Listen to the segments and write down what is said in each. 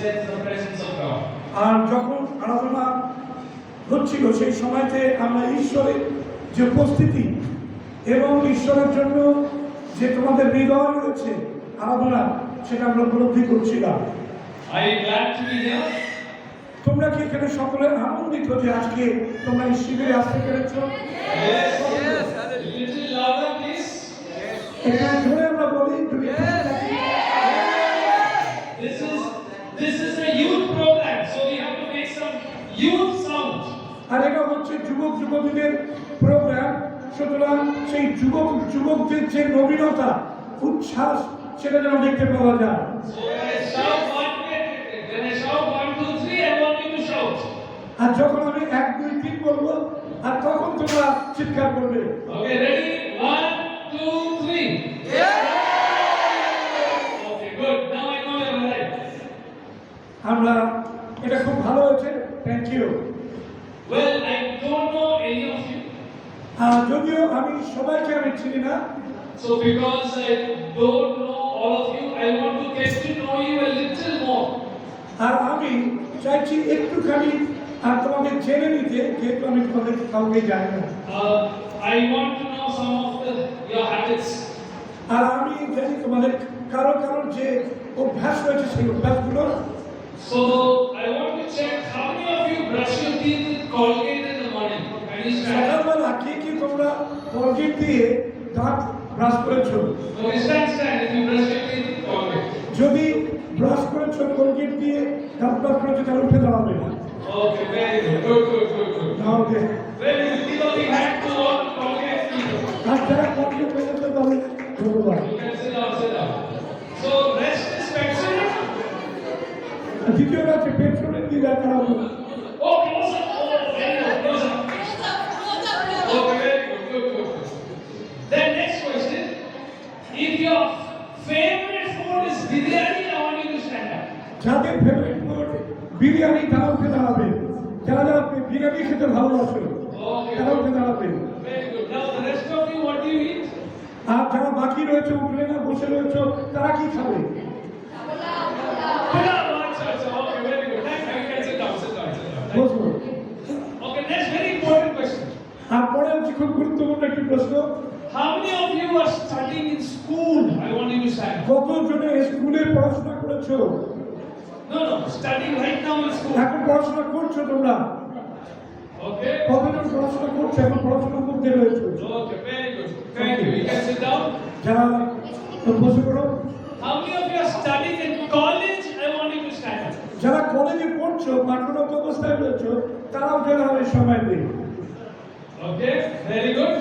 sense the presence of God. আর যখন আরাধনা হচ্ছিল সেই সময়তে আমরা ঈশ্বরের যে উপস্থিতি এবং ঈশ্বরের জন্য যে তোমাদের হৃদয় রয়েছে আরাধনা সেটা আমরা উপলব্ধি করছিলাম। Are you glad to be here? তোমরা কি এখানে সকলে আনন্দিত যে আজকে তোমরা এই শিবিরে আসতে পেরেছো? Yes, yes. Little louder, please. এখানে ধরে আমরা বলি This is a youth program, so we have to make some youth sound. আর এটা হচ্ছে যুবক যুবতীদের প্রোগ্রাম, সুতরাং সেই যুবকদের যে নবীনতা উচ্ছ্বাস সেটা যেন দেখতে পাওয়া যায়। So when I shout 1, 2, 3, I want you to shout. আর যখন আমি 1, 2, 3 বলবো আর তখন তোমরা চিৎকার করবে। Okay, ready? 1, 2, 3. Yeah! Okay, good. Now I know you're right. আমরা এটা খুব ভালো হয়েছে, thank you. Well, I don't know any of you. যদিও আমি সবাইকে আমি চিনি না, So because I don't know all of you, I want to get to know you a little more. আর আমি চাইছি একটুখানি তোমাদের জেনে নিতে, যেহেতু আমি তোমাদের কাউকে জানি না। I want to know some of your habits. আর আমি জানি তোমাদের কারো যে অভ্যাস রয়েছে সেই অভ্যাসগুলো। So I want to check how many of you brush your teeth with Colgate in the morning. Can you stand? সকালবেলা কি তোমরা কলগেট দিয়ে দাঁত ব্রাশ করেছো? Okay, stand if you brush your teeth with Colgate. যদি brush করেছো Colgate দিয়ে দাঁত ব্রাশ করেছো তাহলে উঠে দাঁড়াবে। Okay, very good. Good. Now they. Very good. Give a big hand to all Colgate people. আর যারা কলগেট পেয়েছে তাহলে ধন্যবাদ। You can sit down. So rest is pensionate. দ্বিতীয়টা হচ্ছে পেট্রোলের দিয়ে দেখা হবে। Oh, close up. Very good. Close up. Okay, very good. Then next question. If your favorite food is biryani, I want you to stand up. যাদের favourite food biryani তারা উঠে দাঁড়াবে। যারা বিরিয়ানি খেতে ভালোবাসে তারা উঠে দাঁড়াবে। Very good. Now the rest of you, what do you eat? আর যারা বাকি রয়েছে উঠলে না বসে রয়েছে তারা কি খাবে? Okay, very good. Thank you. You can sit down. বসবো। Okay, next very important question. আর পরে হচ্ছে খুব গুরুত্বপূর্ণ একটি প্রশ্ন। How many of you are studying in school? I want you to stand. কতজনে স্কুলে পড়াশোনা করেছো? No, studying right now in school. এখন পড়াশোনা করছো তোমরা? Okay. কতজন পড়াশোনা করছো? এখন পড়াশোনা করতে রয়েছে। Okay, very good. Thank you. You can sit down. যারা বসে পড়ো। How many of you are studying in college? I want you to stand up. যারা কলেজে পড়ছো পাঠরত অবস্থায় রয়েছো তারাও উঠে দাঁড়াবে সময় পেয়ে। Okay, very good.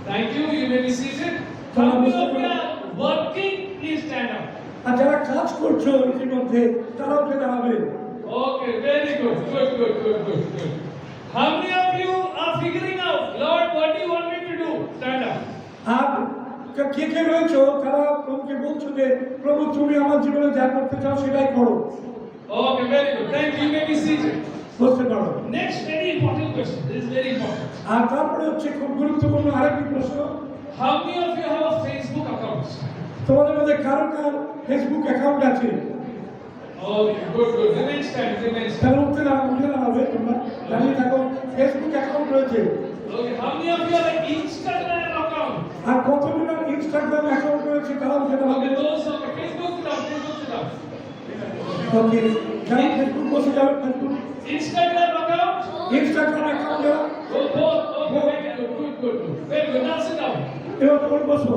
Thank you. You may be seated. How many of you are working? Please stand up. আর যারা কাজ করছো ইতিমধ্যে তারাও উঠে দাঁড়াবে। Okay, very good. Good. How many of you are figuring out, Lord, what do you want me to do? Stand up. আর কে রয়েছো তারা প্রভুকে বলছো যে প্রভু তুমি আমার জীবনে যা করতে চাও সেটাই করো। Okay, very good. Thank you. You may be seated. বসতে পারো। Next very important question. This is very important. আর তারপরে হচ্ছে খুব গুরুত্বপূর্ণ আরেকটি প্রশ্ন। How many of you have a Facebook account? তোমাদের মধ্যে কার ফেসবুক অ্যাকাউন্ট আছে? Okay, good. Remain standing. তাহলে উঠে দাঁড়াবে তোমরা দাঁড়িয়ে থাকো। ফেসবুক অ্যাকাউন্ট রয়েছে। Okay, how many of you have an Instagram account? আর কতজনের ইনস্টাগ্রাম অ্যাকাউন্ট রয়েছে তারাও উঠে দাঁড়াবে। Okay, those on Facebook sit down. ওকে, যারা ফেসবুক বসে যাবে Facebook Instagram account? Instagram account যারা Both. Okay, good. Very good. Now sit down. এবার তোমরা বসো।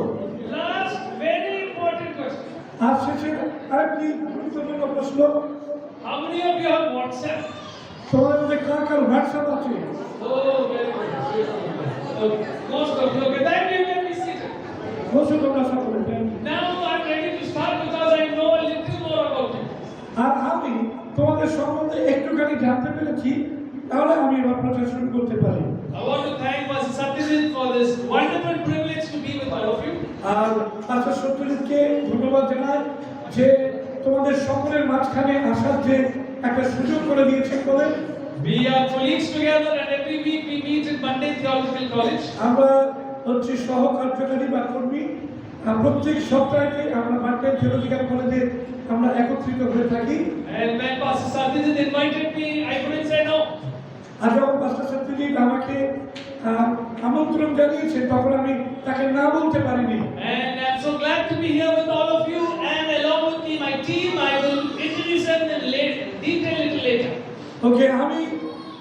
Last very important question. আর শেষে আরেকটি গুরুত্বপূর্ণ প্রশ্ন। How many of you have WhatsApp? তোমাদের মধ্যে কার হোয়াটসঅ্যাপ আছে? Oh, very good. Okay. Most of you. Okay, thank you. You can be seated. বসো তোমরা সকলে। Now I'm ready to start because I know a little more about you. আর আমি তোমাদের সম্বন্ধে একটুখানি জানতে পেরেছি, তাহলে আমি এবার প্রচার শুরু করতে পারি। I want to thank Pastor Satyajit for this wonderful privilege to be with all of you. আর পাস্টার সত্যজিৎকে ধন্যবাদ জানাই যে তোমাদের সকলের মাঝখানে আসার যে একটা সুযোগ করে দিয়েছেন বলে। We are colleagues together and every week we meet in Monday Theological College. আমরা হচ্ছে সহকার্যকারী বা কর্মী। প্রত্যেক সপ্তাহে আমরা মান্ডে থিওলজিক্যাল কলেজে আমরা একত্রিত হয়ে থাকি। And when Pastor Satyajit invited me, I couldn't say no. আর যখন পাস্টার সত্যজিৎ আমাকে আমন্ত্রণ জানিয়েছে তখন আমি তাকে না বলতে পারিনি। And I'm so glad to be here with all of you, and along with me, my team. I will introduce them in detail a little later. ওকে, আমি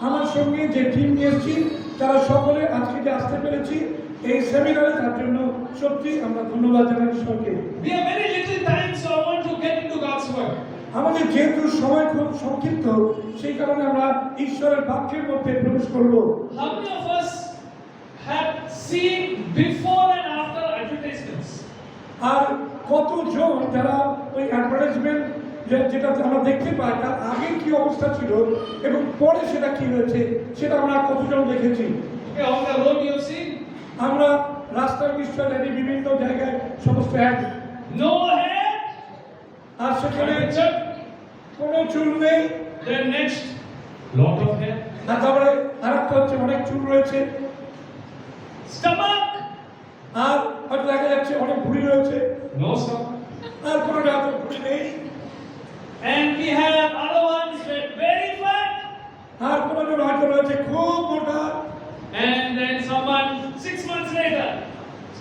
আমার সঙ্গে যে টিম নিয়ে এসেছি তারা সকলে আজকে যে আসতে পেরেছি এই সেমিনারে, তার জন্য সত্যি আমরা ধন্যবাদ জানাই ঈশ্বরকে। We have very little time, so I want to get into God's word. আমাদের যেহেতু সময় খুব সংক্ষিপ্ত, সেই কারণে আমরা ঈশ্বরের বাক্যের মধ্যে প্রবেশ করব। How many of us have seen before and after advertisements? আর কতজন যারা ওই অ্যাডভার্টাইজমেন্ট যেটা আমরা দেখতে পাই তার আগে কি অবস্থা ছিল এবং পরে সেটা কি হয়েছে সেটা আমরা কতজন দেখেছি? Okay, on the road you have seen? আমরা রাস্তার নিশ্চয় বিভিন্ন জায়গায় সমস্ত অ্যাড, No hair. আর সেখানে Picture. কোনো চুল নেই, Then next, lot of hair. আর তারপরে আরেকটা হচ্ছে অনেক চুল রয়েছে, Stomach. আর হয়তো দেখা যাচ্ছে অনেক ভুঁড়ি রয়েছে, No stomach. আর কোনো জায়গাতে ভুঁড়ি নেই, And we have other ones with very fat. আর কোনো জন হয়তো রয়েছে খুব মোটা, And then someone 6 months later.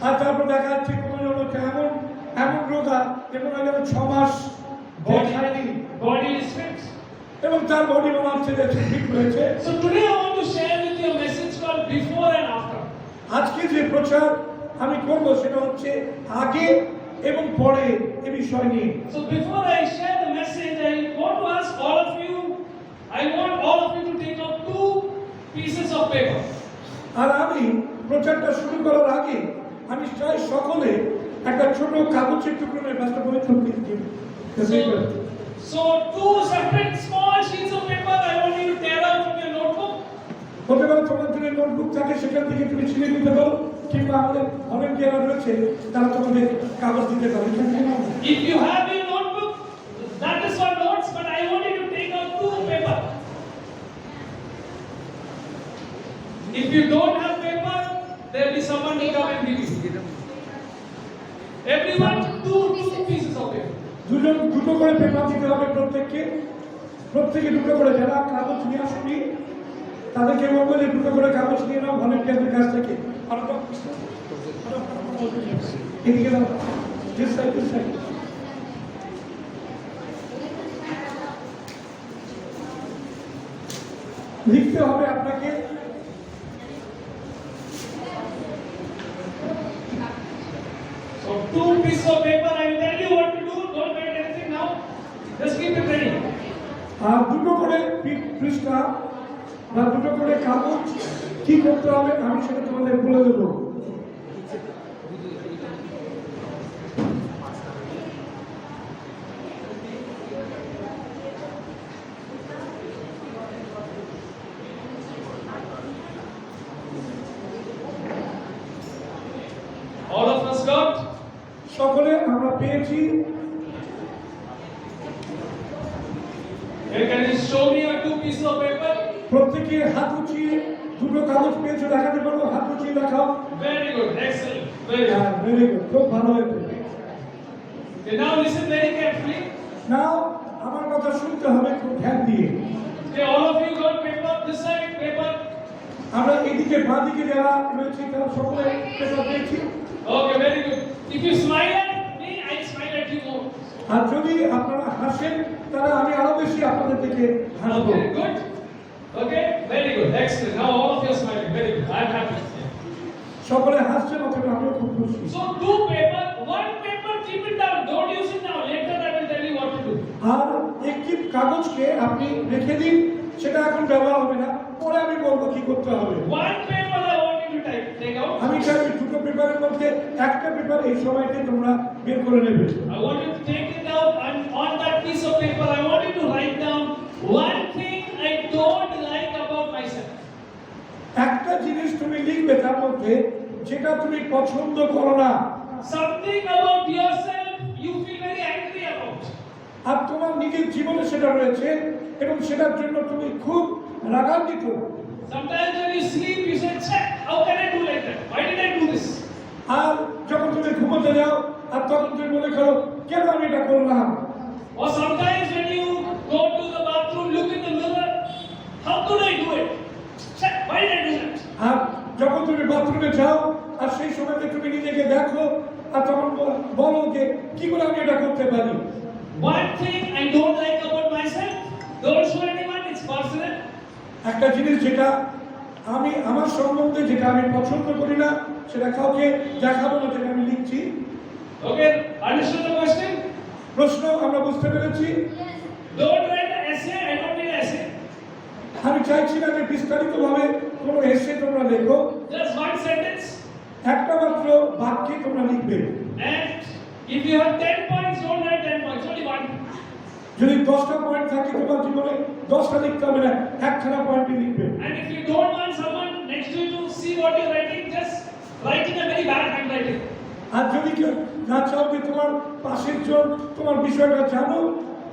আর তারপর দেখা যাচ্ছে কোনো জন হচ্ছে এমন এমন রোগা এবং যেন 6 মাস দেখায়নি Body is fit. এবং তার বডি মনে হচ্ছে যে ঠিক রয়েছে। So today I want to share with you a message called before and after. আজকে যে প্রচার আমি করব সেটা হচ্ছে আগে এবং পরে এই বিষয় নিয়ে। So before I share the message, I want to ask all of you, I want all of you to take out 2 pieces of paper. আর আমি প্রচারটা শুরু করার আগে আমি চাই সকলে একটা ছোট কাগজের টুকরো নিয়ে ব্যস্ত করে ছবি দিন। So 2 separate small sheets of paper I want you to tear out from your notebook. হতে পারে তোমার যদি নোটবুক থাকে সেখান থেকে তুমি ছিঁড়ে নিতে পারো, কিংবা আমাদের অনেক যারা রয়েছে তারা তোমাদের কাগজ দিতে পারে। If you have a notebook, that is for notes, but I want you to take out 2 paper. If you don't have paper, there will be someone to come and give you. Everyone 2 pieces of paper. দুটো করে paper দিতে হবে প্রত্যেকে দুটো করে। যারা কাগজ নিয়ে আসেনি তাদেরকে বলবো যে দুটো করে কাগজ নিয়ে নাও ভলেন্টিয়ারদের কাছ থেকে। এদিকে দাও, this side. লিখতে হবে আপনাকে। So 2 pieces of paper, I will tell you what to do. Don't write anything now. Just keep it ready. আর দুটো করে পৃষ্ঠা বা দুটো করে কাগজ কি করতে হবে আমি সেটা তোমাদের বলে দেবো। All of us got? সকলে আমরা পেয়েছি। Can you show me your 2 pieces of paper? প্রত্যেকে হাত উঁচিয়ে দুটো কাগজ পেয়েছো দেখাতে পারবো, হাত উঁচিয়ে দেখাও। Very good, excellent, very good. Very good, খুব ভালো হয়েছে। Okay, now listen very carefully. নাও আমার কথা শুনতে হবে খুব ধ্যান দিয়ে। Okay, all of you got paper, this side paper. আমরা এদিকে বাঁ দিকে যারা রয়েছি তারা সকলে পেপার পেয়েছি। Okay, very good. If you smile at me, I smile at you more. আর যদি আপনারা হাসেন তাহলে আমি আরো বেশি আপনাদের থেকে হাসবো। Okay, good. Okay, very good, excellent. Now all of you are smiling, very good. I'm happy. সকলে হাসছেন অথবা আমিও খুব খুশি। So 2 paper, 1 paper, keep it down. Don't use it now. Later I will tell you what to do. আর একটি কাগজকে আপনি রেখে দিন, সেটা এখন ব্যবহার হবে না, পরে আমি বলবো কি করতে হবে। 1 paper I want you to take out. আমি চাই দুটো পেপারের মধ্যে একটা পেপার এই সময়তে তোমরা বের করে নেবে। I want you to take it out, and on that piece of paper I want you to write down one thing I don't like about myself. একটা জিনিস তুমি লিখবে তার মধ্যে যেটা তুমি পছন্দ করো না, Something about yourself you feel very angry about. আর তোমার নিজের জীবনে সেটা রয়েছে এবং সেটার জন্য তুমি খুব রাগান্বিত। Sometimes when you sleep, you say, "Check, how can I do like that? Why did I do this?" আর যখন তুমি ঘুমোতে যাও আর তখন তুমি মনে করো কেন আমি এটা করলাম। Or sometimes when you go to the bathroom, look in the mirror, how could I do it? Why did I do that? আর যখন তুমি বাথরুমে যাও আর সেই সময়তে তুমি নিজেকে দেখো আর তখন বলো যে কি করে আমি এটা করতে পারি। One thing I don't like about myself, don't show anyone, it's personal. একটা জিনিস যেটা আমি আমার সম্বন্ধে যেটা আমি পছন্দ করি না সেটা কাউকে দেখাবো না, যেটা আমি লিখছি। Okay, understood the question? প্রশ্ন আমরা বুঝতে পেরেছি। Don't write an essay, I don't need an essay. আমি চাইছি না যে বিস্তারিতভাবে কোনো এসে তোমরা লেখো, Just one sentence. একটা মাত্র বাক্যে তোমরা লিখবে। And if you have 10 points, don't write 10 points, only one. যদি 10টা পয়েন্ট থাকে তোমার জীবনে 10টা লিখতে হবে না, একখানা পয়েন্টই লিখবে। And if you don't want someone next to you to see what you're writing, just write in a very bad handwriting. আর যদি কেউ না চাও যে তোমার পাশের জন তোমার বিষয়টা জানো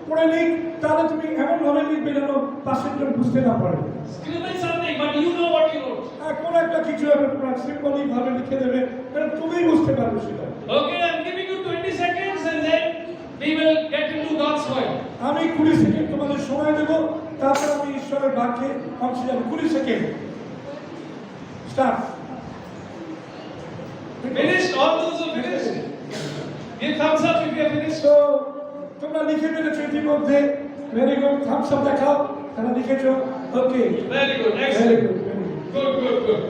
পড়ে লিখ, তাহলে তুমি এমন ভাবে লিখবে যেন পাশের জন বুঝতে না পারে। Scribble something, but you know what you wrote. আর কোন একটা কিছু একটা তোমরা সিম্পলি ভাবে লিখে দেবে, কারণ তুমিই বুঝতে পারবে সেটা। Okay, I'm giving you 20 seconds and then we will get into God's word. আমি 20 সেকেন্ড তোমাদের সময় দেব, তারপর আমি ঈশ্বরের বাক্যে অংশে যাব। 20 second start. Finished? All those who finished? Give thumbs up if you are finished. তো তোমরা লিখে ফেলেছো ইতিমধ্যে, ভেরি গুড, থামস আপ দেখাও, তারা লিখেছো, ওকে, Very good, very excellent. Good. Good.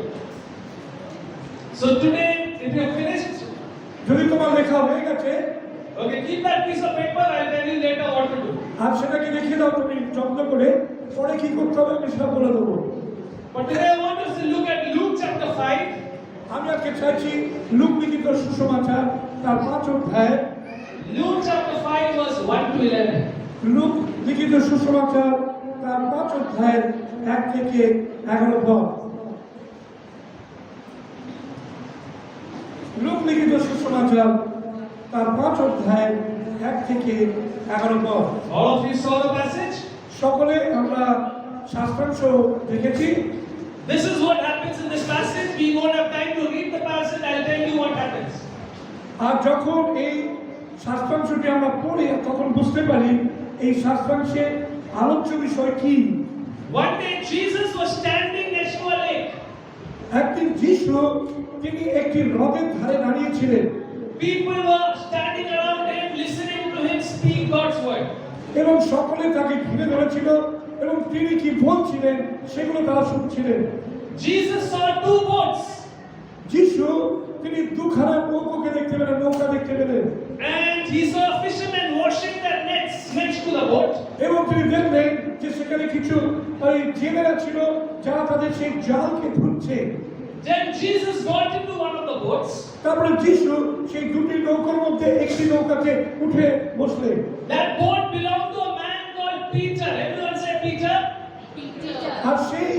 So today, if you have finished, যদি তোমার লেখা হয়ে গেছে, okay, keep that piece of paper, I'll tell you later what to do. আর সেটাকে লিখে দাও তুমি যত্ন করে, পরে কি করতে হবে আমি সেটা বলে দেবো। But today I want us to look at Luke chapter 5. আমি আজকে চাইছি লূক লিখিত সুসমাচার তার 5 অধ্যায়, Luke chapter 5 verse 1 to 11. লূক লিখিত সুসমাচার তার 5 অধ্যায় 1 থেকে 11 পদ। লূক লিখিত সুসমাচার তার 5 অধ্যায় 1 থেকে 11 পদ। All of you saw the passage? সকলে আমরা শাস্ত্রাংশ দেখেছি। This is what happens in this passage. We won't have time to read the passage. I'll tell you what happens. আর যখন এই শাস্ত্রাংশটি আমরা পড়ি তখন বুঝতে পারি এই শাস্ত্রাংশে আলোচ্য বিষয় কি। One day Jesus was standing next to a lake. একদিন যিশু তিনি একটি হ্রদের ধারে দাঁড়িয়েছিলেন People were standing around him, listening to him speak God's word. এবং সকলে তাকে ঘিরে ধরেছিল এবং তিনি কি বলছিলেন সেগুলো তারা শুনছিলেন। Jesus saw two boats, যিশু তিনি দুখানা নৌকাকে দেখতে পেলেন, নৌকা দেখতে পেলেন, and he saw fishermen washing their nets next to the boat. এবং তিনি দেখলেন যে সেখানে কিছু জেলেরা ছিল যারা তাদের সেই জালকে ধুচ্ছে। Then Jesus got into one of the boats. তারপরে যিশু সেই দুটি নৌকার মধ্যে একটি নৌকাতে উঠে বসলেন। That boat belonged to a man called Peter. Everyone say Peter. আর সেই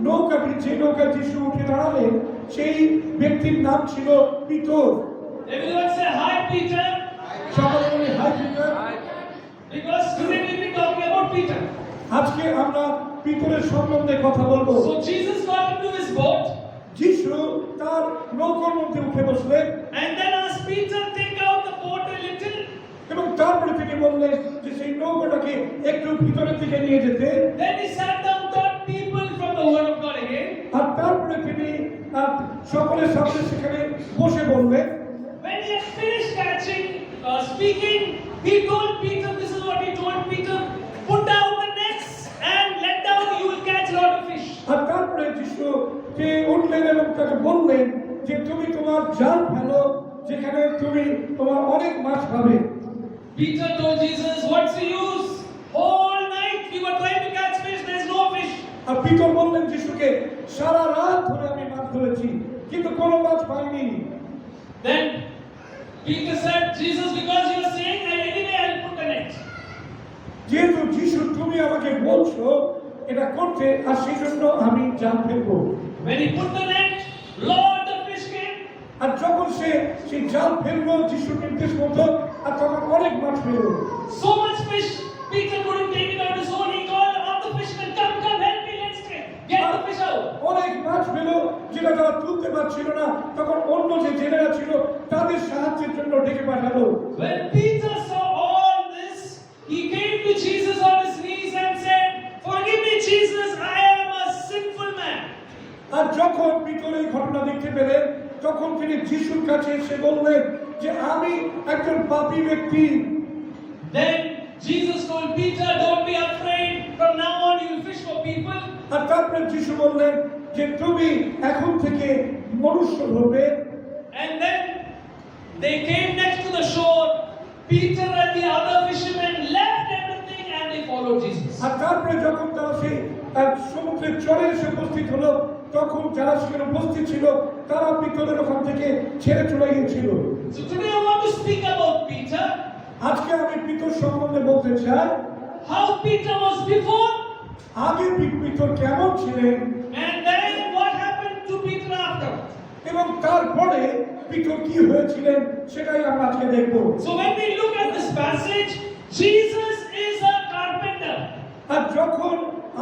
নৌকাটি, যে নৌকা যিশু উঠে দাঁড়ালেন, সেই ব্যক্তির নাম ছিল Peter. Everyone say hi Peter. সকলে বলে হাই পিতর। Because today we'll be talking about Peter. আজকে আমরা পিতরের সম্বন্ধে কথা বলবো। So Jesus got into his boat যিশু তার নৌকার মধ্যে উঠে বসলেন and then asked Peter, take out the boat a little. এবং তারপরে তিনি বললেন যে সেই নৌকাটাকে একটু ভিতরের দিকে নিয়ে যেতে। Then he sat down, taught people from the word of God again. আর তারপরে তিনি সকলের সামনে সেখানে বসে বললেন। When he had finished speaking, he told Peter, this is what he told Peter, put down the nets and let down, you will catch a lot of fish. আর তারপরে যিশু যে উঠলেন এবং তাকে বললেন যে তুমি তোমার জাল ফেলো, যেখানে তুমি তোমার অনেক মাছ পাবে। Peter told Jesus, what's the use? All night we were trying to catch fish, there's no fish. আর পিতর বললেন যিশুকে, সারা রাত ধরে আমি মাছ ধরেছি কিন্তু কোনো মাছ পাইনি। Then Peter said, Jesus, because you are saying, anyway I'll put the net. যেহেতু যিশু তুমি আমাকে বলছো এটা করতে, আর সেই জন্য আমি জাল ফেলবো। When he put the net, Lord, the fish came. আর যখন সে সেই জাল ফেললো যিশুর নির্দেশ মতো, আর তখন অনেক মাছ পেল। So much fish, Peter couldn't take it on his own. He called all the fishermen, come, help me, let's get the fish out. অনেক মাছ পেল যেটা তারা তুলতে পারছিল না, তখন অন্য যে জেলেরা ছিল তাদের সাহায্যের জন্য ডেকে পাঠালো। When Peter saw all this, he তখন তিনি যিশুর কাছে এসে বললেন যে আমি একজন পাপী ব্যক্তি। Then Jesus told Peter, don't be afraid. From now on, you will fish for people. আর তারপরে যিশু বললেন যে তুমি এখন থেকে মনুষ্য ধরবে। And then they came next to the shore. Peter and the other fishermen left everything and they followed Jesus. আর তারপরে যখন তারা সেই সমুদ্রের চরে এসে উপস্থিত হলো, তখন যারা সেখানে উপস্থিত ছিল তারা পিতরের ওখান থেকে ছেড়ে চলে গিয়েছিল। So today I want to speak about Peter. আজকে আমি পিতর সম্বন্ধে বলতে চাই, How Peter was before, আগে পিতর কেমন ছিলেন and then what happened to Peter after. এবং তারপরে পিতর কি হয়েছিলেন সেটাই আমরা আজকে দেখব। So when we look at this passage, Jesus is a carpenter. আর যখন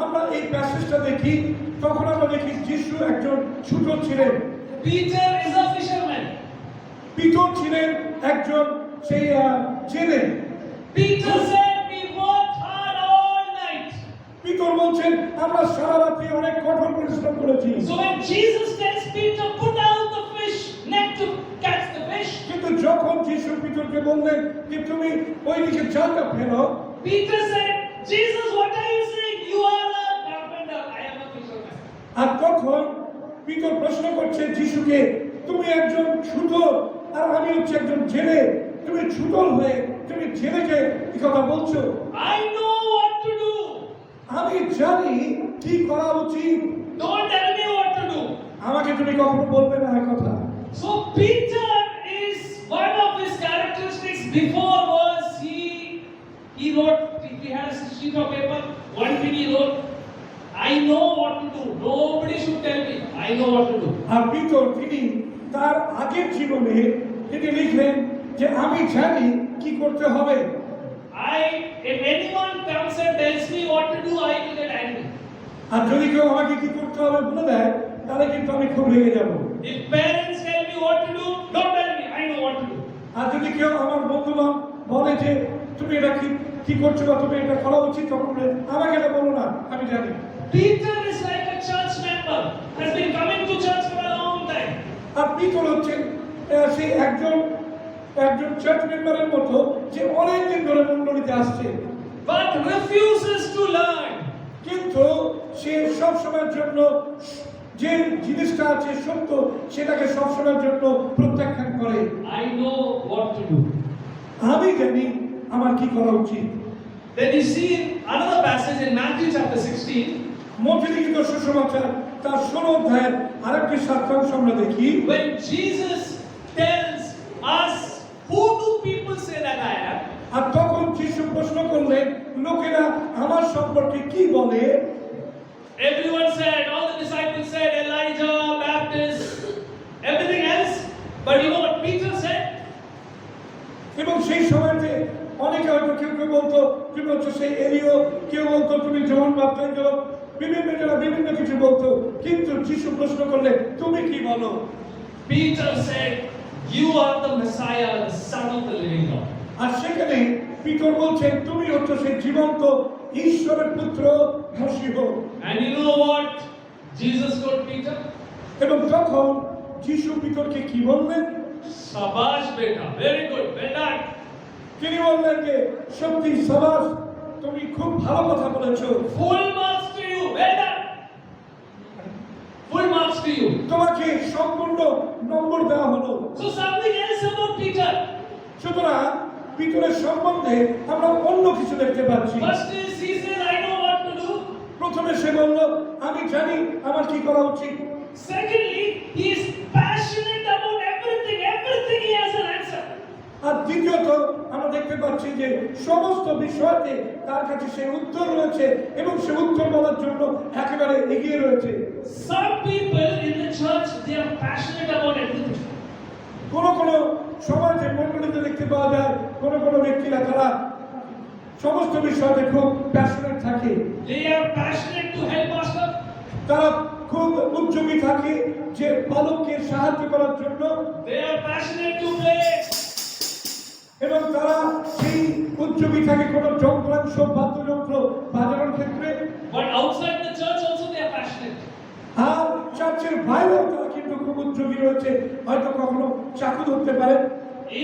আমরা এই প্যাসেজটা দেখি তখন আমরা দেখি যিশু একজন ছুতর ছিলেন, Peter is a fisherman. Peter ছিলেন একজন সেই জেলে। Peter said, we worked hard all night. Peter বলছেন আমরা সারা রাতে অনেক কঠোর পরিশ্রম করেছি। So when Jesus tells Peter, put out the fish net to catch the fish, কিন্তু যখন যিশু পিতরকে বললেন যে তুমি ওইদিকে জালটা ফেলো, Peter said, Jesus, what are you saying? You are a carpenter, I am a fisherman. আর তখন পিতর প্রশ্ন করছে যিশুকে, তুমি একজন ছুতর আর আমি হচ্ছে একজন জেলে, তুমি ছুতর হয়ে তুমি জেলেকে এই কথা বলছো? I know what to do. আমি জানি কি করা উচিত, Don't tell me what to do. আমাকে তুমি কখনো বলবে না এই কথা। So Peter is one of his characteristics before was he wrote, if he had a sheet of paper, one thing he wrote, I know what to do. Nobody should tell me. I know what to do. আর পিতর তিনি তার আগের জীবনে তিনি লিখলেন যে আমি জানি কি করতে হবে। If anyone comes and tells me what to do, I will get angry. আর যদি কেউ আমাকে কি করতে হবে বলে দেয় তাহলে কিন্তু আমি খুব রেগে যাব। If parents tell me what to do, don't tell me. I know what to do. আর যদি কেউ আমার বন্ধুরা বলে যে তুমি এটা কি করছো বা তুমি এটা করা উচিত, তখন আমাকে এটা বলো না, আমি জানি। Peter is like a church member, has been coming to church for a long time. আর পিতর হচ্ছেন সেই একজন চার্চ মেম্বারের মতো যে অনেকদিন ধরে মণ্ডলীতে আসছে, But refuses to learn. কিন্তু সে সব সময়ের জন্য যে জিনিসটা আছে সত্য সেটাকে সব সময়ের জন্য প্রত্যাখ্যান করে। I know what to do. আমি জানি আমার কি করা উচিত। Then you see another passage in Matthew chapter 16, মথি লিখিত সুসমাচার তার 16 অধ্যায়ের আরেকটি সাক্ষাংশ আমরা দেখি, when Jesus tells us, who do people say that I am? আর তখন যিশু প্রশ্ন করলেন লোকেরা আমার সম্পর্কে কি বলে? Everyone said, all the disciples said, Elijah, Baptist, everything else. But you know what Peter said? এবং সেই সময়তে অনেকে হয়তো কেউ বলতো তুমি হচ্ছে সেই এলিও, কেউ বলতো তুমি জন বাপ্তিস্ট, বিভিন্ন কিছু বলতো, কিন্তু যিশু প্রশ্ন করলে তুমি কি বলো? Peter said, you are the Messiah, the Son of the living God. আর সেখানে পিতর বলছেন তুমি হচ্ছে সেই জীবন্ত ঈশ্বরের পুত্র মসিহ। And you know what Jesus told Peter? এবং তখন যিশু পিতরকে কি বললেন? Shabash beta, very good, well done. তিনি বললেন যে সত্যি সাবাস, তুমি খুব ভালো কথা বলেছো, Full marks to you, well done. Full marks to you. তোমাকে সম্পূর্ণ নম্বর দেওয়া হলো। So something else about Peter. সুতরাং পিতরের সম্বন্ধে আমরা অন্য কিছু দেখতে পাচ্ছি। First is he said, I know what to do. প্রথমে সে বলল আমি জানি আমার কি করা উচিত। Secondly, he is passionate about everything. Everything he has an answer. আর দ্বিতীয়ত আমরা দেখতে পাচ্ছি যে সমস্ত বিষয়তে তার কাছে সেই উত্তর রয়েছে এবং সে উত্তর বলার জন্য একেবারে এগিয়ে রয়েছে। Some people in the church, they are passionate about everything. কোন সমাজে মণ্ডলীতে দেখতে পাওয়া যায় কোন ব্যক্তিরা তারা সমস্ত বিষয়তে খুব প্যাশনেট থাকে। They are passionate to help pastor. তারা খুব উদ্যোগী থাকে যে বালককে সাহায্য করার জন্য। They are passionate to play. এবং তারা সেই উদ্যোগী থাকে কোন যন্ত্রাংশ বাদ্যযন্ত্র বাজানোর ক্ষেত্রে। But outside the church also they are passionate. আর চার্চের বাইরেও তারা কিন্তু খুব উদ্যোগী রয়েছে, হয়তো কখনো চাকু ধরতে পারে।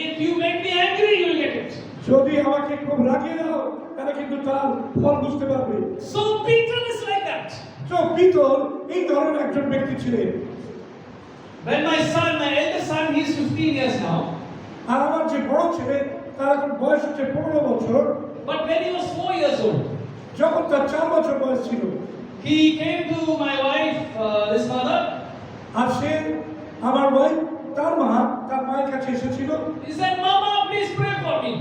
If you make me angry, you will get it. যদি আমাকে খুব রাগিয়ে দাও তাহলে কিন্তু তার ফল বুঝতে পারবে। So Peter is like that. তো পিতর এই ধরনের একজন ব্যক্তি ছিলেন। When my eldest son, he's 15 years now. আর আমার যে বড় ছেলে তার এখন বয়স হচ্ছে 15 বছর। But when he was 4 years old, যখন তার 4 বছর বয়স ছিল, he came to my wife, his mother. আর সে আমার ওয়াইফ তার মায়ের কাছে এসেছিল। He said, "Mama, please pray for me.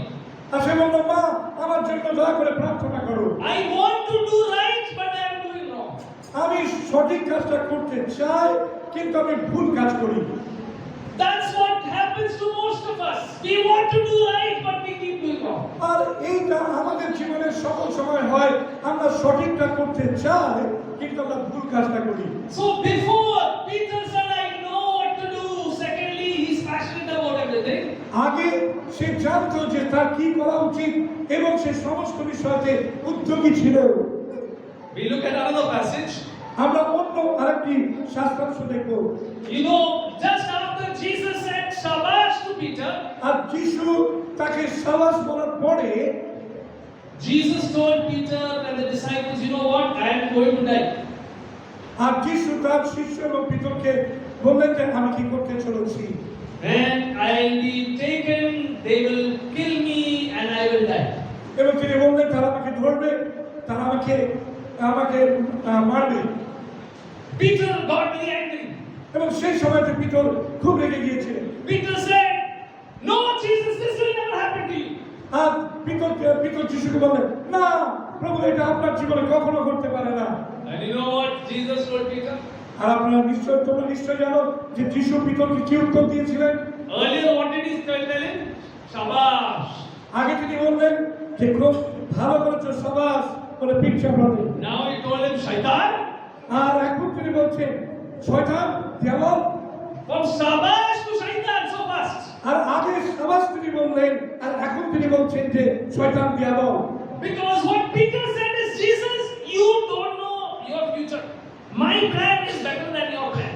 আর সে বলল, মা আমার জন্য দয়া করে প্রার্থনা করো। I want to do right, but I am doing wrong." আমি সঠিক কাজটা করতে চাই কিন্তু আমি ভুল কাজ করি। That's what happens to most of us. We want to do right, but we keep doing wrong. আর এইটা আমাদের জীবনের সকল সময় হয়, আমরা সঠিকটা করতে চাই কিন্তু আমরা ভুল কাজটা করি। So before Peter said, "I know what to do," secondly, he's passionate about everything. আগে সে জানতো যে তার কি করা উচিত এবং সে সমস্ত বিষয়তে উদ্যোগী ছিল। We look at another passage. আমরা অন্য আরেকটি শাস্ত্রাংশ দেখব। You know, just after Jesus said shabash to Peter, আর যিশু তাকে সাবাস বলার পরে Jesus told Peter and the disciples, "You know what? I am going to die. আর যিশু তার শিষ্য এবং পিতরকে বললেন যে আমি কি করতে চলেছি, When I will be taken, they will kill me and I will die." এবং তিনি বললেন তারা আমাকে ধরবে, তারা আমাকে মারবে। Peter got very angry. এবং সেই সময়তে পিতর খুব রেগে গিয়েছিলেন। Peter said, "No, Jesus, this will never happen to you." আর পিতর যিশুকে বললেন, না প্রভু, এটা আপনার জীবনে কখনো করতে পারে না। And you know what Jesus told Peter? আর তোমরা নিশ্চয় জানো যে যিশু পিতরকে কি উত্তর দিয়েছিলেন। Earlier, what did he tell him? Shabash. আগে তিনি বললেন যে খুব ভালো করেছো, সাবাস বলে পিঠ চাপড়ালেন। Now he told him, "Shaitan." আর এখন তিনি বলছেন শয়তান, দেওয়াল। From shabash to shaitan so fast. আর আগে সাবাস তিনি বললেন, আর এখন তিনি বলছেন যে শয়তান দেওয়াল। Because what Peter said is, "Jesus, you don't know your future. My plan is better than your plan."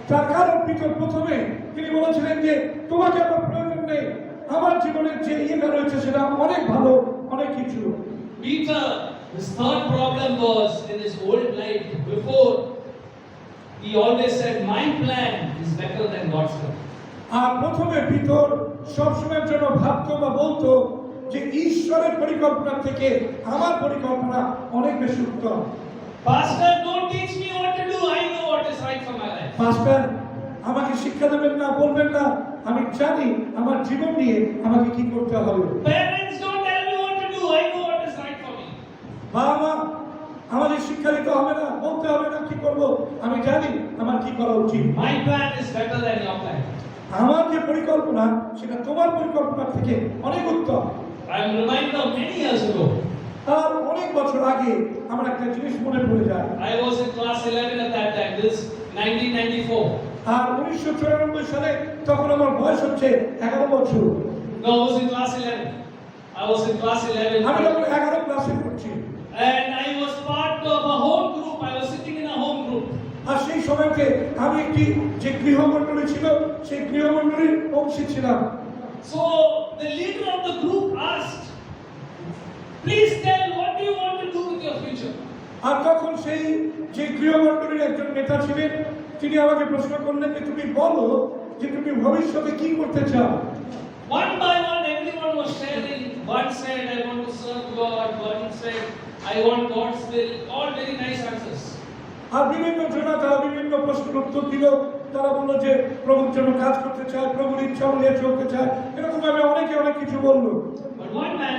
তার কারণ পিতর প্রথমে তিনি বলেছিলেন যে তোমাকে আমার প্রয়োজন নেই, আমার জীবনের যে ইয়েটা রয়েছে সেটা অনেক ভালো, অনেক কিছু। Peter, his third problem was in his old life before, he always said, "My plan is better than God's plan." আর প্রথমে পিতর সবসময়ের জন্য ভাবতো বা বলতো যে ঈশ্বরের পরিকল্পনা থেকে আমার পরিকল্পনা অনেক বেশি উত্তম। Pastor, don't teach me what to do. I know what is right for my life. পাস্টার আমাকে শিক্ষা দেবেন না, বলবেন না, আমি জানি আমার জীবন নিয়ে আমাকে কি করতে হবে। Parents, don't tell me what to do. I know what is right for me. বাবা মা আমাদের শিক্ষা দিতে হবে না, বলতে হবে না কি করব, আমি জানি আমার কি করা উচিত। My plan is better than your plan. আমার যে পরিকল্পনা সেটা তোমার পরিকল্পনা থেকে অনেক উত্তম। I am reminded of many years ago. আর অনেক বছর আগে আমার একটা জিনিস মনে পড়ে যায়। I was in class 11 at that time. This is 1994. আর 1994 সালে তখন আমার বয়স হচ্ছে 11 বছর। No, I was in class 11. আমি তখন 11 ক্লাসে পড়ছি। And I was part of a home group. I was sitting in a home group. আর সেই সময়তে আমি একটি যে গৃহমণ্ডলী ছিল সেই গৃহমণ্ডলীর অংশী ছিলাম। So the leader of the group asked, "Please tell what do you want to do with your future?" আর তখন সেই যে গৃহমণ্ডলীর একজন নেতা ছিলেন তিনি আমাকে প্রশ্ন করলেন যে তুমি বলো যে তুমি ভবিষ্যতে কি করতে চাও। One by one, everyone was sharing. One said, "I want to serve God." One said, "I want God's will." All very nice answers. আর বিভিন্ন জনা তারা বিভিন্ন প্রশ্নের উত্তর দিল। তারা বললো যে প্রভুর জন্য কাজ করতে চায়, প্রভুর ইচ্ছা অনুযায়ী চলতে চায়, এরকম ভাবে অনেকে অনেক কিছু বললো। But one man,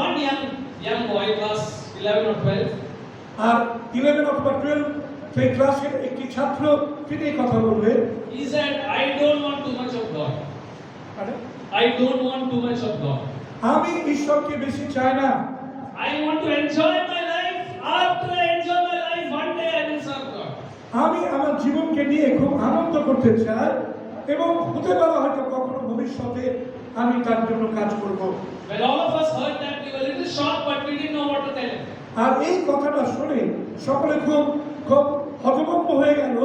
one young boy, class 11 or 12, আর 11 অথবা 12 সেই ক্লাসের একটি ছাত্র তিনি এই কথা বললেন। he said, "I don't want too much of God. I don't want too much of God. আমি ঈশ্বরকে বেশি চাই না। I want to enjoy my life. After I enjoy my life, one day I will serve God." আমি আমার জীবনকে নিয়ে খুব আনন্দ করতে চাই এবং হতে পারে হয়তো কখনো ভবিষ্যতে আমি তার জন্য কাজ করব। When all of us heard that, we were a little shocked, but we didn't know what to tell him. আর এই কথাটা শুনে সকলে খুব খুব হতভম্ব হয়ে গেল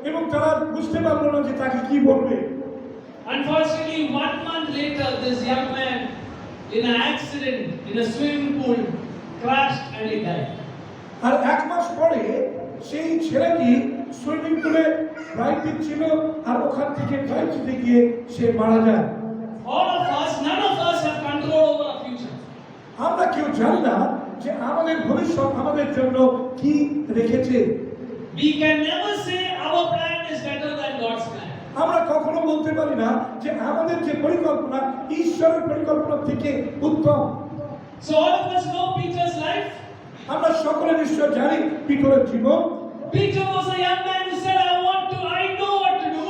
এবং তারা বুঝতে পারলো না যে তাকে কি বলবে। Unfortunately, 1 month later, this young man, in an accident in a swimming pool, crashed and he died. আর 1 মাস পরে সেই ছেলেটি সুইমিং পুলে ড্রাইভ দিচ্ছিল আর ওখান থেকে ড্রাইভ দিতে গিয়ে সে মারা যায়। All of us, none of us have control over our future. আমরা কেউ জানি না যে আমাদের ভবিষ্যৎ আমাদের জন্য কি রেখেছে। We can never say our plan is better than God's plan. আমরা কখনো বলতে পারি না যে আমাদের যে পরিকল্পনা ঈশ্বরের পরিকল্পনা থেকে উত্তম। So all of us know Peter's life. আমরা সকলে নিশ্চয় জানি পিতরের জীবন। Peter was a young man who said, I know what to do.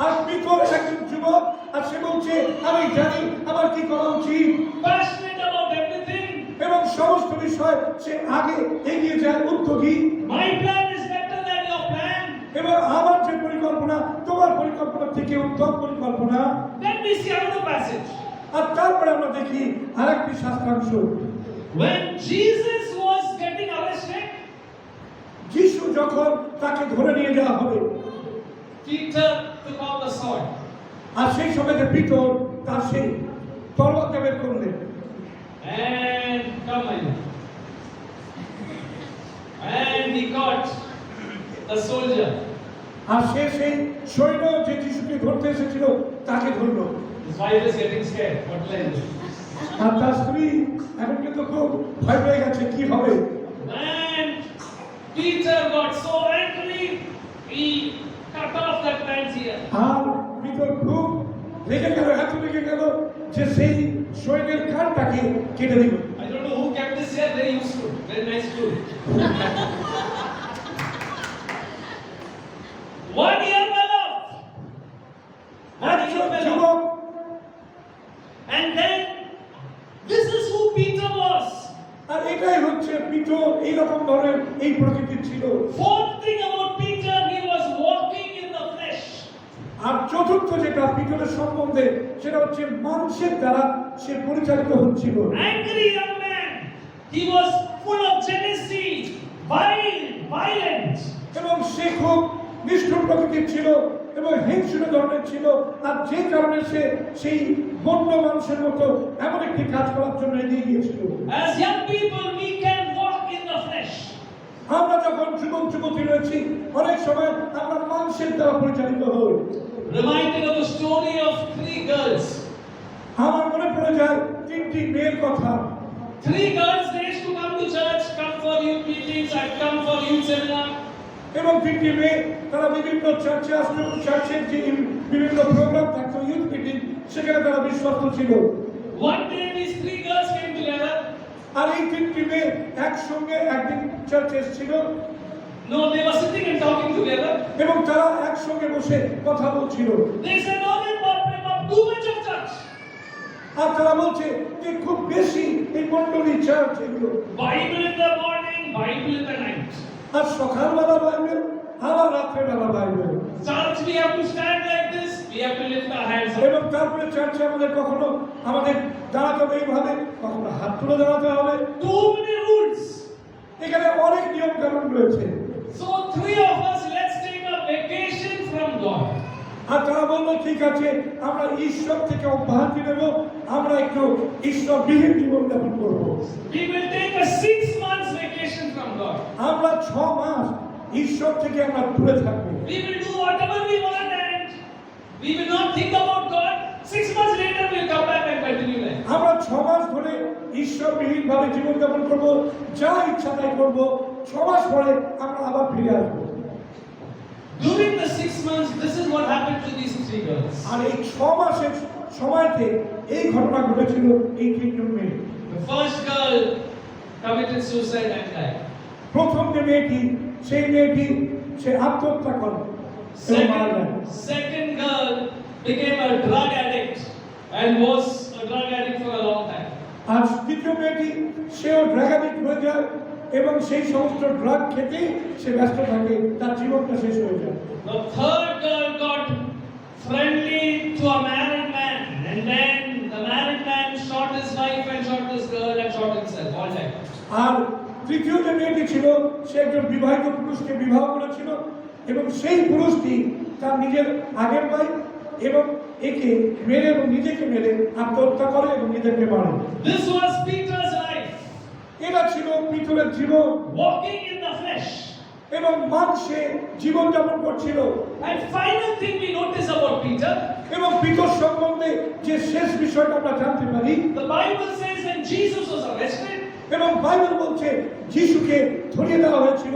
আর পিতর একজন যুবক আর সে বলছে আমি জানি আমার কি করা উচিত। Passionate about everything. এবং সমস্ত বিষয় সে আগে এগিয়ে যায় উদ্যোগী। My plan is better than your plan. এবং আমার যে পরিকল্পনা তোমার পরিকল্পনা থেকে উত্তম পরিকল্পনা। Then we see another passage. আর তারপরে আমরা দেখি আরেকটি শাস্ত্রাংশ। When Jesus was getting arrested, যিশু যখন তাকে ধরে নিয়ে যাওয়া হবে Peter took out the sword. আর সেই সময় যে পিতর তার সেই তরবারটা বের করলেন And come in. And he caught the soldier. আর সে সেই সৈন্য যে যিশুকে ধরতে এসেছিল তাকে ধরলো। His wife is getting scared. What will I do? আর তার স্ত্রী এখন কিন্তু খুব ভয় পেয়ে গেছে কি হবে। And Peter got so angry, he cut off that man's ear. আর পিতর খুব রেগে গেল এত রেগে গেল যে সেই সৈন্যের কানটাকে কেটে দিল। I don't know who kept this here. Very useful. Very nice tool. 1 year well off. একজন যুবক And then this is who Peter was. আর এটাই হচ্ছে পিতর এইরকম ধরনের এই প্রকৃতির ছিল। Fourth thing about Peter, he was walking in the flesh. আর চতুর্থ যেটা পিতরের সম্বন্ধে সেটা হচ্ছে মাংসের দ্বারা সে পরিচালিত হচ্ছিল। Angry young man. He was full of jealousy, violent. এবং সে খুব নিষ্ঠুর প্রকৃতির ছিল এবং হিংস্র ধরনের ছিল আর যে কারণে সে সেই বন্য মানুষের মতো এমন একটি কাজ করার জন্য এগিয়ে গিয়েছিল। As young people, we can walk in the flesh. আমরা যখন যুবক যুবতী রয়েছি অনেক সময় আমরা মাংসের দ্বারা পরিচালিত হই। Reminded of the story of 3 girls. আমার মনে পড়ে যায় 3টি মেয়ের কথা। 3 girls, they used to come to church, come for youth meetings, I'd come for youth seminar. এবং 3টি মেয়ে তারা বিভিন্ন চার্চে আসতো, চার্চের যে বিভিন্ন প্রোগ্রাম থাকতো ইউথ মিটিং সেখানে তারা বিশ্বস্ত ছিল। One day these 3 girls came together. আর এই 3টি মেয়ে একসঙ্গে একদিন চার্চে এসেছিল। No, they were sitting and talking together. এবং তারা একসঙ্গে বসে কথা বলছিল। They said, "Oh, Papa, too much of church. আর তারা বলছে যে খুব বেশি এই মণ্ডলী চার্চ এগুলো। Bible in the morning, Bible in the night. আর সকালবেলা বাইবেল আবার রাত্রেবেলা Bible. Church, we have to stand like this. We have to lift our hands up. এবং তারপরে চার্চে আমাদের কখনো আমাদের দাঁড়াতে হবে এইভাবে, কখনো হাত তুলে দাঁড়াতে হবে। Too many rules. এখানে অনেক নিয়ম কানুন রয়েছে। So 3 of us, let's take a vacation from God. আর তারা বললো ঠিক আছে আমরা ঈশ্বর থেকে অব্যাহতি নেব, আমরা একটু ঈশ্বরবিহীন জীবন যাপন করবো। We will take a 6 months vacation from God. আমরা 6 মাস ঈশ্বর থেকে আমরা দূরে থাকবো। We will do whatever we want and we will not think about God. 6 months later, we'll come back and continue life. আমরা 6 মাস ধরে ঈশ্বরবিহীন ভাবে জীবন যাপন করবো, যা ইচ্ছা তাই করবো। 6 মাস পরে আমরা আবার ফিরে আসবো। During the 6 months, this is what happened to these 3 girls. আর এই 6 মাসের সময়তে এই ঘটনা ঘটেছিল এই 3জন মেয়ে। The first girl committed suicide and died. প্রথম যে মেয়েটি সেই মেয়েটি সে আত্মহত্যা করে এবং মারা যায়। Second girl became a drug addict and was a drug addict for a long time. আর দ্বিতীয় মেয়েটি সেও ড্রাগ অ্যাডিক্ট হয়ে যায় এবং সেই সমস্ত ড্রাগ খেতেই সে ব্যস্ত থাকে, তার জীবনটা শেষ হয়ে যায়। The third girl got friendly to a married man, and then the married man shot his wife and shot this girl and shot himself. All that. আর তৃতীয় যে মেয়েটি ছিল সে একজন বিবাহিত পুরুষকে বিবাহ করেছিল এবং সেই পুরুষটি তার নিজের আগের ভাই এবং একে মেরে এবং নিজেকে মেরে আত্মহত্যা করে এবং নিজেকে মারে। This was Peter's life. এটা ছিল পিতরের জীবন, Walking in the flesh. এবং মাংসে জীবনযাপন করছিল। And final thing we notice about Peter, এবং পিতর সম্বন্ধে যে শেষ বিষয়টা আমরা জানতে পারি, the Bible says when Jesus was arrested, এবং বাইবেল বলছে যিশুকে ধরিয়ে দেওয়া হয়েছিল,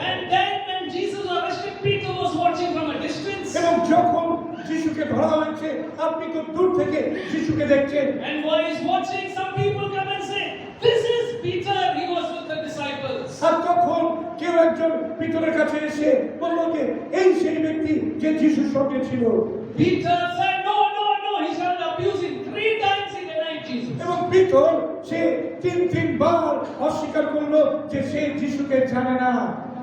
and then when Jesus was arrested, Peter was watching from a distance. এবং যখন যিশুকে ধরা হয়েছে আপনি তো দূর থেকে যিশুকে দেখছেন, And while he's watching, some people come and say, "This is Peter. He was with the disciples." আর তখন কেউ একজন পিতরের কাছে এসে বলল যে এই সেই ব্যক্তি যে যিশুর সঙ্গে ছিল। Peter said, "No, no, no." He started abusing. 3 times he denied Jesus. এবং পিতর সে তিনবার অস্বীকার করলো যে সে যিশুকে জানে না।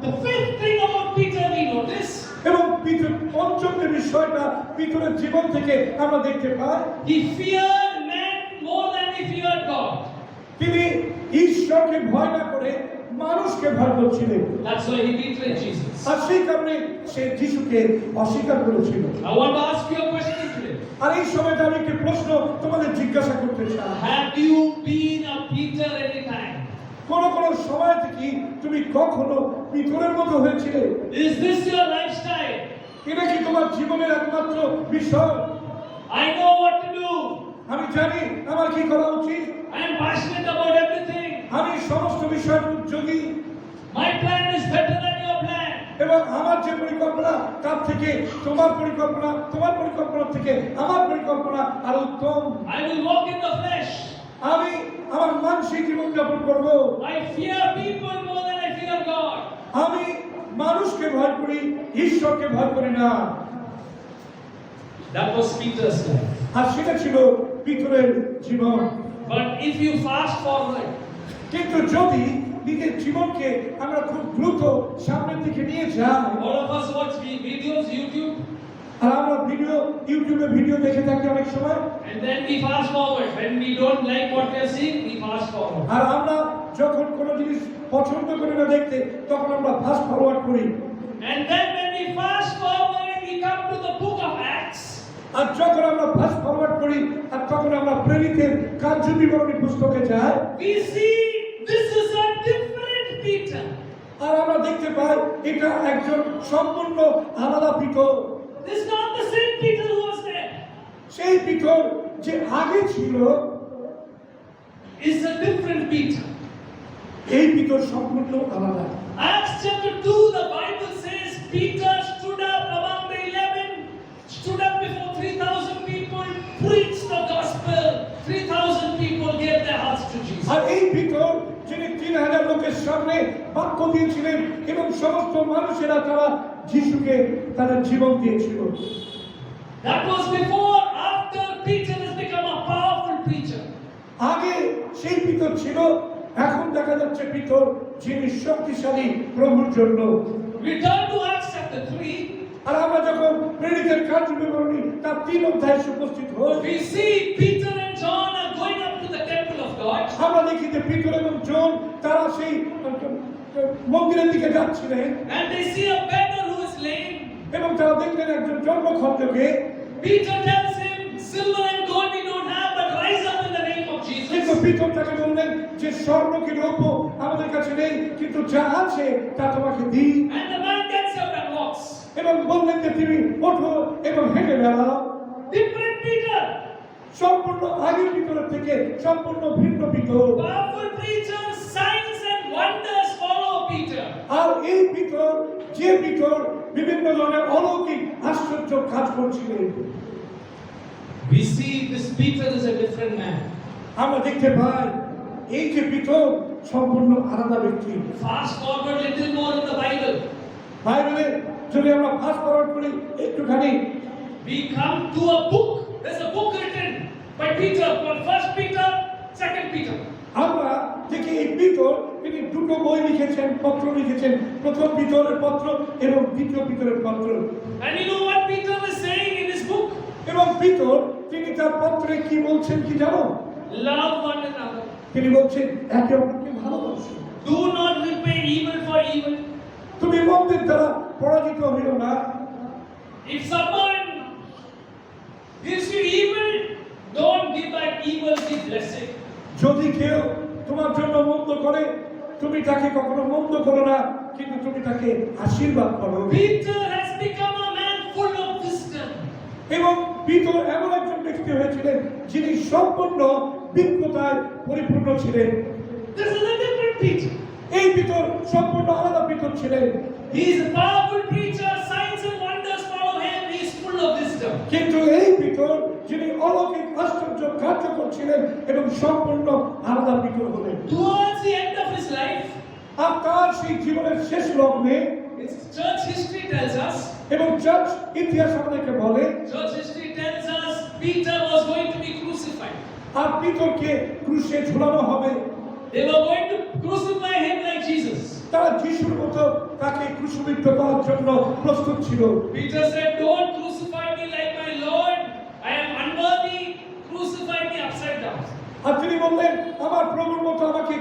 The 5th thing about Peter we notice, এবং পিতর পঞ্চম যে বিষয়টা পিতরের জীবন থেকে আমরা দেখতে পাই, he feared men more than he feared God. তিনি ঈশ্বরকে ভয় না করে মানুষকে ভয় করছিলেন। That's why he betrayed Jesus. আর সেই কারণে সে যিশুকে অস্বীকার করেছিল। I want to ask you a question today. আর এই সময়টা আমি একটি প্রশ্ন তোমাদের জিজ্ঞাসা করতে চাই, Have you been a Peter anytime? কোন সময় থেকে তুমি কখনো পিতরের মতো হয়েছিলে? Is this your lifestyle? এটা কি তোমার জীবনের একমাত্র বিষয়? I know what to do. আমি জানি আমার কি করা উচিত, I am passionate about everything. আমি সমস্ত বিষয়ের উদ্যোগী, My plan is better than your plan. এবং আমার যে পরিকল্পনা তার থেকে তোমার পরিকল্পনা থেকে আমার পরিকল্পনা আরো উত্তম। I will walk in the flesh. আমি আমার মানসিক জীবনযাপন করব। I fear people more than I fear God. আমি মানুষকে ভয় করি, ঈশ্বরকে ভয় করি না। That was Peter's life. আর সেটা ছিল পিতরের জীবন। But if you fast forward, কিন্তু যদি নিজের জীবনকে আমরা খুব দ্রুত সামনের দিকে নিয়ে যাই, all of us watch videos, YouTube, আর আমরা ইউটিউবে ভিডিও দেখে থাকি অনেক সময়, and then we fast forward. When we don't like what we are seeing, we fast forward. আর আমরা যখন কোনো জিনিস পছন্দ করি না দেখতে তখন আমরা ফাস্ট ফরওয়ার্ড করি। And then when we fast forward, we come to the book of Acts. আর যখন আমরা ফাস্ট ফরওয়ার্ড করি আর তখন আমরা প্রেরিতের কার্যবিবরণী পুস্তকে যাই, We see this is a different Peter. আর আমরা দেখতে পাই এটা একজন সম্পূর্ণ আলাদা Peter. This is not the same Peter who was there. সেই পিতর যে আগে ছিল It's a different Peter. এই পিতর সম্পূর্ণ আলাদা। Acts chapter 2, the Bible says Peter stood up among the 11, stood up before 3,000 people, preached the gospel. 3,000 people gave their hearts to Jesus. আর এই পিতর যিনি 3,000 লোকের সামনে বাক্য দিয়েছিলেন এবং সমস্ত মানুষেরা তারা যিশুকে তাদের জীবন দিয়েছিল। That was before, after Peter has become a powerful preacher. আগে সেই পিতর ছিল, এখন দেখা যাচ্ছে পিতর যিনি শক্তিশালী প্রভুর জন্য। We turn to Acts chapter 3. আর আমরা যখন প্রেরিতের কার্যবিবরণী তার 3 অধ্যায়ে উপস্থিত হই, We see Peter and John are going up to the temple of God. আমরা দেখি যে পিতর এবং জন তারা সেই মন্দিরের দিকে যাচ্ছিলেন And they see a beggar who is lame. এবং তারা দেখলেন একজন জন্মখণ্ডকে। Peter tells him, "Silver and gold we don't have, but rise up in the name of কিন্তু Jesus." পিতর তাকে বললেন যে স্বর্ণ কি রৌপ্য আমাদের কাছে নেই, কিন্তু যা আছে তা তোমাকে দিই। And the man gets up and walks. এবং বললেন যে তুমি ওঠো এবং হেঁটে বেড়াও। Different Peter. সম্পূর্ণ আগের পিতরের থেকে সম্পূর্ণ ভিন্ন Peter. Powerful preacher, signs and wonders follow Peter. আর এই পিতর যে পিতর বিভিন্ন ধরনের অলৌকিক আশ্চর্য কাজ করছিলেন। We see this Peter is a different man. আমরা দেখতে পাই এই যে পিতর সম্পূর্ণ আলাদা ব্যক্তি। Fast forward little more in the Bible. বাইবেলে যদি আমরা ফাস্ট ফরওয়ার্ড করি একটুখানি, We come to a book. There's a book written by Peter, called First Peter, Second Peter. আমরা দেখি এই পিতর তিনি দুটো বই লিখেছেন, পত্র লিখেছেন, প্রথম পিতরের পত্র এবং দ্বিতীয় পিতরের পত্র। And you know what Peter is saying in his book? এবং পিতর তিনি তার পত্রে কি বলছেন কি জানো? Love one another. তিনি বলছেন একে অপরকে ভালোবাসুন। Do not repay evil for evil. তুমি মন্দের দ্বারা পরাজিত হইও না। If someone gives you evil, don't give back evil, give blessing. যদি কেউ তোমার জন্য মন্দ করে, তুমি তাকে কখনো মন্দ করো না, কিন্তু তুমি তাকে আশীর্বাদ করো। Peter has become a man full of wisdom. এবং পিতর এমন একজন ব্যক্তি হয়েছিলেন যিনি সম্পূর্ণ বিজ্ঞতায় পরিপূর্ণ ছিলেন। This is a different Peter. এই পিতর সম্পূর্ণ আলাদা পিতর ছিলেন। He is a powerful preacher, signs and wonders follow him, he is full of wisdom. কিন্তু এই পিতর যিনি অলৌকিক আশ্চর্য কার্য করছিলেন এবং সম্পূর্ণ আলাদা পিতর হলেন। Towards the end of his life, আর তার সেই জীবনের শেষ লগ্নে its church history tells us, এবং চার্চ ইতিহাস আমাদেরকে বলে, church history tells us Peter was going to be crucified. আর পিতরকে ক্রুশে ঝুলানো হবে। They were going to crucify him like Jesus. তারা যিশুর মতো তাকে ক্রুশবিদ্ধ করার জন্য প্রস্তুত ছিল। Peter said, "Don't crucify me like my Lord. I am unworthy. Crucify me upside down." আর তিনি বললেন, আমার প্রভুর মতো আমাকে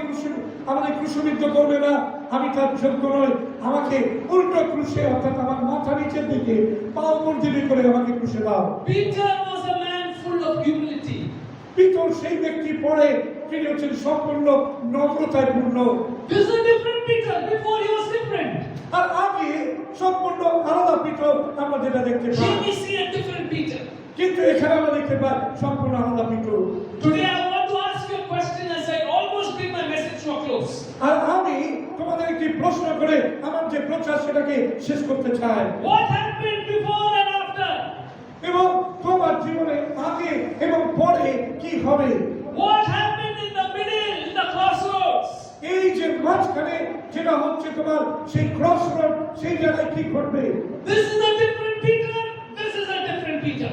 ক্রুশবিদ্ধ করবে না, আমি তার যোগ্য নই, আমাকে উল্টো ক্রুশে অর্থাৎ আমার মাথা নিচের দিকে পা উপর দিকে করে আমাকে ক্রুশে দাও। Peter was a man full of humility. Peter সেই ব্যক্তি পরে তিনি হচ্ছেন সম্পূর্ণ নম্রতায় পূর্ণ। This is a different Peter. Before he was different. আর আগে সম্পূর্ণ আলাদা পিতর আমরা যেটা দেখতে পাই, Here we see a different Peter. কিন্তু এখানে আমরা দেখতে পাই সম্পূর্ণ আলাদা Peter. Today I want to ask you a question as I almost bring my message to a close. আর আমি তোমাদের একটি প্রশ্ন করে আমার যে প্রচার সেটাকে শেষ করতে চাই। What happened before and after? এবং তোমার জীবনে আগে এবং পরে কি হবে? What happened in the middle, in the crossroads? এই যে মাঝখানে যেটা হচ্ছে তোমার সেই ক্রসরোড, সেই জায়গায় কি ঘটবে? This is a different Peter. This is a different Peter.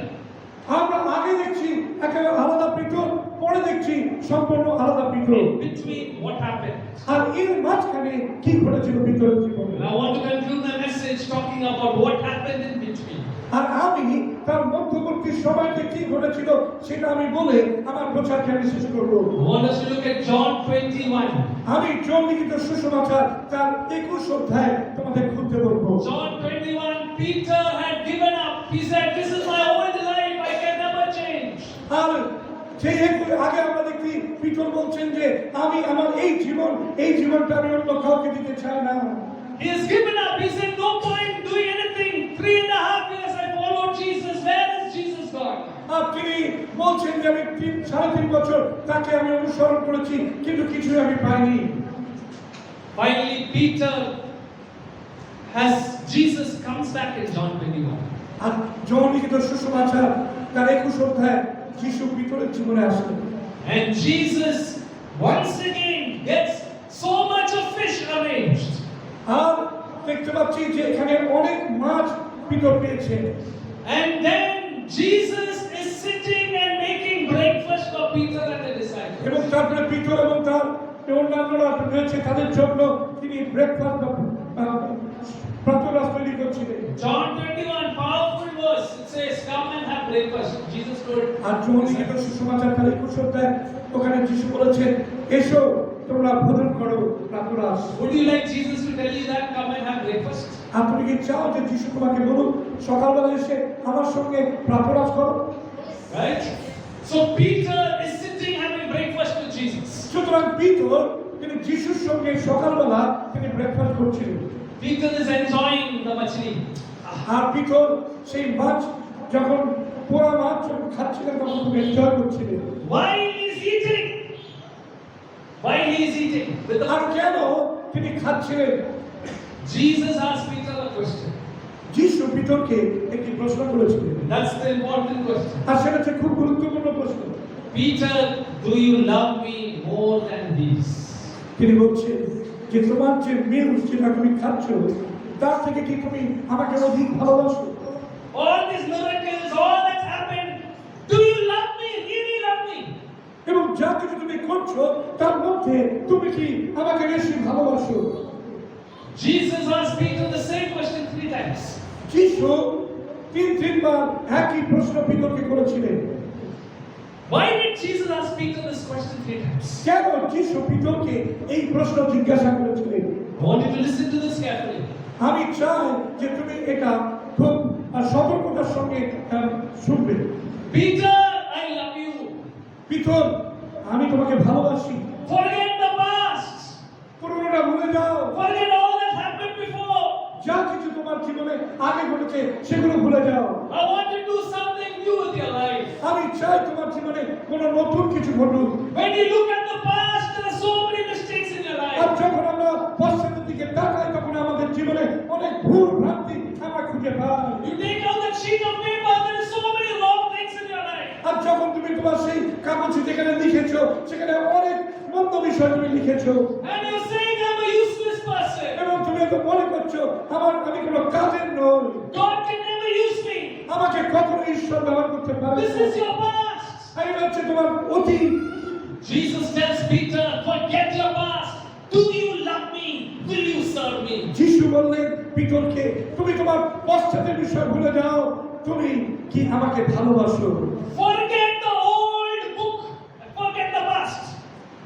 আমরা আগে দেখছি একেবারে আলাদা পিতর, পরে দেখছি সম্পূর্ণ আলাদা Peter. In between, what happened? আর এর মাঝখানে কি ঘটেছিল পিতরের জীবনে? And I want to conclude my message talking about what happened in between. আর আমি তার মধ্যবর্তী সময়তে কি ঘটেছিল সেটা আমি বলে আমার প্রচারকে আমি শেষ করবো। I want us to look at John 21. আমি জন লিখিত সুসমাচার তার 21 অধ্যায় তোমাদের খুলতে বলবো। John 21, Peter had given up. He said, "This is my old life. I can never change." আর সেই আগে আমরা দেখি পিতর বলছেন যে আমি আমার এই জীবনটা আমি অন্য কাউকে দিতে চাই না। He has given up. He said, "No point doing anything. 3.5 years I followed Jesus. Where is Jesus gone?" আর তিনি বলছেন যে আমি 3.5 বছর তাকে আমি অনুসরণ করেছি, কিন্তু কিছুই আমি পাইনি। Finally, Peter Jesus comes back in John 21. আর জন লিখিত সুসমাচার তার 21 অধ্যায় যিশু পিতরের জীবনে আসেন। And Jesus once again gets so much of fish arranged. আর দেখতে পাচ্ছি যে এখানে অনেক মাছ পিতর পেয়েছে। And then Jesus is sitting and making breakfast for Peter and the disciples. এবং তারপরে পিতর এবং তার অন্যান্যরা রয়েছে তাদের জন্য তিনি ব্রেকফাস্ট প্রাতরাশ তৈরি করছিলেন। John 21, powerful verse. It says, "Come and have breakfast." Jesus told. আর জন লিখিত সুসমাচার তার 21 অধ্যায় ওখানে যিশু বলেছেন, এসো তোমরা ভোজন করো প্রাতরাশ। Would you like Jesus to tell you that? Come and have breakfast. আর তুমি কি চাও যে যিশু তোমাকে বলুক সকালবেলা এসে আমার সঙ্গে প্রাতরাশ করো? Right? So Peter is sitting having breakfast with Jesus. সুতরাং পিতর তিনি যিশুর সঙ্গে সকালবেলা তিনি ব্রেকফাস্ট করছিলেন। Peter is enjoying the machli. আর পিতর সেই মাছ যখন পোড়া মাছ যখন খাচ্ছিলেন তখন খুব এনজয় করছিলেন। While he is eating, with the আর কেন তিনি খাচ্ছিলেন? Jesus asked Peter a question. যিশু পিতরকে একটি প্রশ্ন করেছিলেন। That's the important question. আর সেটা হচ্ছে খুব গুরুত্বপূর্ণ প্রশ্ন। Peter, do you love me more than these? তিনি বলছেন যে তোমার যে মিলস যেটা তুমি খাচ্ছ তার থেকে কি তুমি আমাকে অধিক ভালোবাসো? All these miracles, all that's happened, do you love me? Really love me? এবং যা কিছু তুমি করছো তার মধ্যে তুমি কি আমাকে বেশি ভালোবাসো? Jesus asked Peter the same question 3 times. যিশু তিনবার একই প্রশ্ন পিতরকে করেছিলেন। Why did Jesus ask Peter this question 3 times? কেন যিশু পিতরকে এই প্রশ্ন জিজ্ঞাসা করেছিলেন? I want you to listen to this carefully. আমি চাই যে তুমি এটা খুব সতর্কতার সঙ্গে শুনবে। Peter, I love you. Peter, আমি তোমাকে ভালোবাসি। Forget the past. পুরোটা ভুলে যাও। Forget all that happened before. যা কিছু তোমার জীবনে আগে ঘটেছে সেগুলো ভুলে যাও। I want to do something new with your life. আমি চাই তোমার জীবনে কোনো নতুন কিছু ঘটুক। When you look at the past, there are so many mistakes in your R life. যখন আমরা পশ্চাতের দিকে তাকাই তখন আমাদের জীবনে অনেক ভুল ভ্রান্তি আমরা খুঁজে পাই। You take out that sheet of paper, there are so many wrong things in your life. আর যখন তুমি তোমার সেই কাগজে যেখানে লিখেছো সেখানে অনেক মন্দ বিষয় তুমি লিখেছো And you're saying I'm a useless person. এবং তুমি তো মনে করছো আমি কোনো কাজের নই, God can never use me. আমাকে কখনো ঈশ্বর ব্যবহার করতে পারে This is your past. এই হচ্ছে তোমার অতীত। Jesus tells Peter, forget your past. Do you love me? Will you serve me? যিশু বললেন পিতরকে, তুমি তোমার পশ্চাতের বিষয় ভুলে যাও, তুমি কি আমাকে ভালোবাসো? Forget the old book. Forget the past.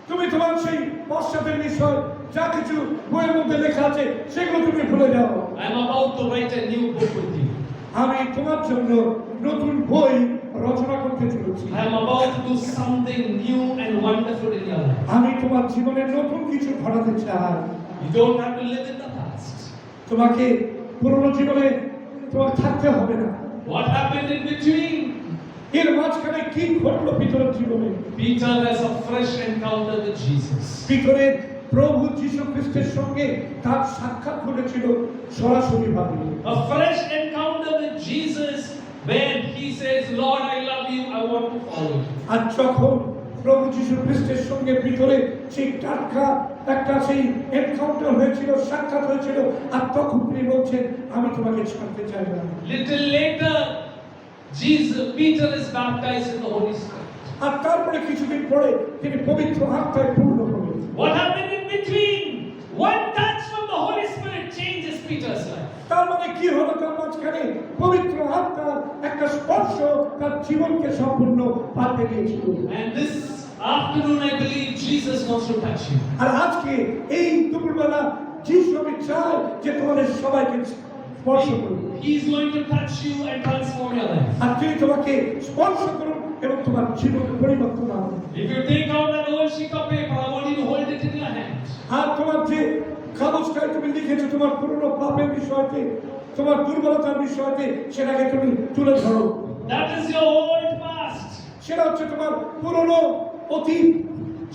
তুমি তোমার সেই পশ্চাতের বিষয় যা কিছু বইয়ের মধ্যে লেখা আছে সেগুলো তুমি ভুলে যাও। I'm about to write a new book with you. আমি তোমার জন্য নতুন বই রচনা করতে চলেছি। I'm about to do something new and wonderful in your life. আমি তোমার জীবনে নতুন কিছু ঘটাতে চাই। You don't have to live in the past. তোমাকে পুরনো জীবনে তোমাকে থাকতে হবে না। What happened in between? এর মাঝখানে কি ঘটলো পিতরের জীবনে? Peter has a fresh encounter with Jesus. পিতরের প্রভু যীশু খ্রিস্টের সঙ্গে তার সাক্ষাৎ ঘটেছিল সরাসরি ভাবে। A fresh encounter with Jesus when he says, Lord, I love you, I want to follow you. আর যখন প্রভু যীশু খ্রিস্টের সঙ্গে ভিতরে সেই টাটকা একটা সেই এনকাউন্টার হয়েছিল, সাক্ষাৎ হয়েছিল, আর তখন তিনি বলছেন আমি তোমাকে ছাড়তে চাই না। Little later, Peter is baptized in the Holy Spirit. আর তারপরে কিছুদিন পরে তিনি পবিত্র আত্মায় পূর্ণ হলেন। What happened in between? One touch from the Holy Spirit changes Peter's life. তার মানে কি হলো? তার মাঝখানে পবিত্র আত্মার একটা স্পর্শ তার জীবনকে সম্পূর্ণ পাল্টে দিয়েছিল। And this afternoon, I believe Jesus wants to touch you. আর আজকে এই দুপুরবেলা যিশু আমি চাই যে তোমাদের সবাইকে স্পর্শ করুন। He is going to touch you and transform your life. আর তিনি তোমাকে স্পর্শ করুন এবং তোমার জীবনে পরিবর্তন আনুন। If you take out that old sheet of paper, I want you to hold it in your hand. আর তোমার যে কাগজটায় তুমি লিখেছো তোমার পুরনো পাপের বিষয়তে, তোমার দুর্বলতার বিষয়তে, সেটাকে তুমি তুলে ধরো। That is your old past. সেটা হচ্ছে তোমার পুরনো অতীত।